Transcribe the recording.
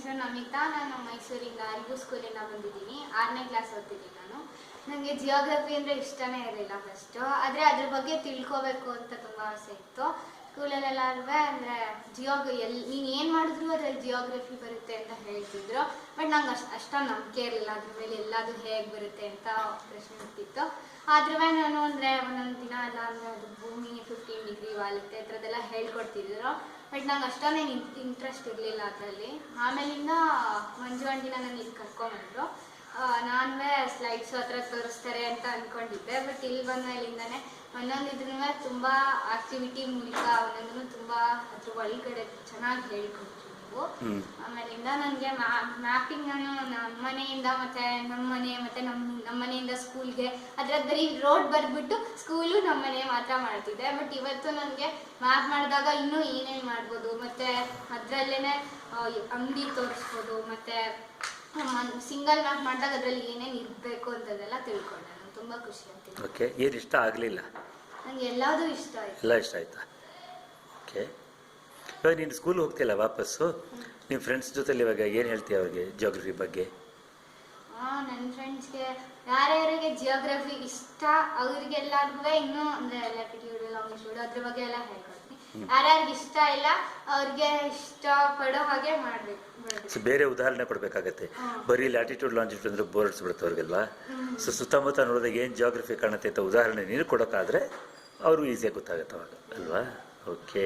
ಹೆಸರು ನಮಿತಾ. ನಾನು ಮೈಸೂರಿಂದ ಅರಿವು ಸ್ಕೂಲಿಂದ ಬಂದಿದ್ದೀನಿ. 6ನೇ ಕ್ಲಾಸ್ ಓದ್ತಿದ್ದೀನಿ ನಾನು. ನನಗೆ ಜಿಯೋಗ್ರಫಿ ಅಂದರೆ ಇಷ್ಟನೇ ಇರಲಿಲ್ಲ ಫಸ್ಟು, ಆದರೆ ಅದ್ರ ಬಗ್ಗೆ ತಿಳ್ಕೋಬೇಕು ಅಂತ ತುಂಬ ಆಸೆ ಇತ್ತು. ಸ್ಕೂಲಲ್ಲೆಲ್ಲರೂ ಅಂದರೆ ನೀನು ಏನು ಮಾಡಿದ್ರು ಅದ್ರಲ್ಲಿ ಜಿಯೋಗ್ರಫಿ ಬರುತ್ತೆ ಅಂತ ಹೇಳ್ತಿದ್ರು. ಬಟ್ ನಂಗೆ ಅಷ್ಟೊಂದು ನಂಬಿಕೆ ಇರಲಿಲ್ಲ ಅದ್ರ ಮೇಲೆ, ಎಲ್ಲದು ಹೇಗೆ ಬರುತ್ತೆ ಅಂತ ಪ್ರಶ್ನೆ ಇರ್ತಿತ್ತು. ಆದ್ರೂ ನಾನು ಅಂದರೆ ಒಂದೊಂದು ದಿನ ಎಲ್ಲ ಅಂದರೆ ಅದು ಭೂಮಿ 15 ಡಿಗ್ರಿ ವಾಲುತ್ತೆ ಆ ಥರದ್ದೆಲ್ಲ ಹೇಳ್ಕೊಡ್ತಿದ್ರು. ಬಟ್ ನಂಗೆ ಅಷ್ಟೊಂದೇನು ಇಂಟ್ರೆಸ್ಟ್ ಇರಲಿಲ್ಲ ಅದರಲ್ಲಿ. ಆಮೇಲಿಂದ ಮಂಜು ಆಂಟಿನ ನಾನು ಇಲ್ಲಿ ಕರ್ಕೊಂಬಂದರು. ನಾನು ಸ್ಲೈಡ್ಸು ಆ ಥರ ತೋರಿಸ್ತಾರೆ ಅಂತ ಅಂದ್ಕೊಂಡಿದ್ದೆ. ಬಟ್ ಇಲ್ಲಿ ಬಂದ ಮೇಲಿಂದನೇ ಒಂದೊಂದಿದ್ರೂ ತುಂಬ ಆಕ್ಟಿವಿಟಿ ಮೂಲಕ ಒಂದೊಂದನ್ನು ತುಂಬ ಅದ್ರ ಒಳಗಡೆ ಚೆನ್ನಾಗಿ ಹೇಳ್ಕೊಡ್ತೀವಿ ನೀವು. ಆಮೇಲಿಂದ ನನಗೆ ಮ್ಯಾಪಿಂಗ್ ನಾನು ನಮ್ಮ ಮನೆಯಿಂದ ನಮ್ಮ ಮನೆಯಿಂದ ಸ್ಕೂಲ್ಗೆ ಅದ್ರದ್ದು ಬರೀ ರೋಡ್ ಬರೆದ್ಬಿಟ್ಟು ಸ್ಕೂಲು ನಮ್ಮ ಮನೆ ಮಾತ್ರ ಮಾಡ್ತಿದ್ದೆ. ಬಟ್ ಇವತ್ತು ನನಗೆ ಮ್ಯಾಪ್ ಮಾಡಿದಾಗ ಇನ್ನೂ ಏನೇನು ಮಾಡ್ಬೋದು, ಮತ್ತು ಅದರಲ್ಲೇ ಅಂಗಡಿ ತೋರಿಸ್ಬೋದು, ಮತ್ತು ಸಿಂಗಲ್ ಮ್ಯಾಪ್ ಮಾಡಿದಾಗ ಅದರಲ್ಲಿ ಏನೇನು ಇರಬೇಕು ಅಂತದೆಲ್ಲ ತಿಳ್ಕೊಂಡೆ. ನಾನು ತುಂಬ ಖುಷಿ ಆಗ್ತಿದೆ. ಓಕೆ, ಏನು ಇಷ್ಟ ಆಗಲಿಲ್ಲ? ನನಗೆ ಎಲ್ಲದೂ ಇಷ್ಟ ಆಯಿತು. ಎಲ್ಲ ಇಷ್ಟ ಆಯಿತಾ? ಓಕೆ, ಇವಾಗ ನೀನು ಸ್ಕೂಲ್ ಹೋಗ್ತಿಲ್ಲ ವಾಪಸ್ಸು, ನಿಮ್ಮ ಫ್ರೆಂಡ್ಸ್ ಜೊತೆಲಿ ಇವಾಗ ಏನು ಹೇಳ್ತೀಯ ಅವ್ರಿಗೆ ಜಿಯೋಗ್ರಫಿ ಬಗ್ಗೆ? ನನ್ನ ಫ್ರೆಂಡ್ಸ್ಗೆ ಯಾರ್ಯಾರಿಗೆ ಜಿಯೋಗ್ರಫಿ ಇಷ್ಟ ಅವ್ರಿಗೆಲ್ಲರಿಗೂ ಇನ್ನೂ ಅಂದರೆ ಲ್ಯಾಟಿಟ್ಯೂಡ್ ಲಾಂಗಿಟ್ಯೂಡ್ ಅದ್ರ ಬಗ್ಗೆ ಎಲ್ಲ ಹೇಳ್ಕೊಡ್ತೀನಿ. ಯಾರ್ಯಾರಿಗೆ ಇಷ್ಟ ಇಲ್ಲ ಅವ್ರಿಗೆ ಇಷ್ಟಪಡೋ ಹಾಗೆ ಮಾಡಬೇಕು. ಸೊ ಬೇರೆ ಉದಾಹರಣೆ ಕೊಡಬೇಕಾಗತ್ತೆ. ಬರೀ ಲ್ಯಾಟಿಟ್ಯೂಡ್ ಲಾಂಜಿಟ್ಯೂಡ್ ಅಂದರೆ ಬೋರ್ ಅಡಿಸ್ಬಿಡುತ್ತೆ ಅವ್ರಿಗೆಲ್ವಾ? ಸೊ ಸುತ್ತಮುತ್ತ ನೋಡಿದಾಗ ಏನು ಜಿಯೋಗ್ರಫಿ ಕಾಣುತ್ತೆ ಅಂತ ಉದಾಹರಣೆ ನೀನು ಕೊಡೋಕ್ಕಾದರೆ ಅವ್ರಿಗೂ ಈಸಿಯಾಗಿ ಗೊತ್ತಾಗುತ್ತೆ ಅವಾಗ ಅಲ್ವಾ? ಓಕೆ.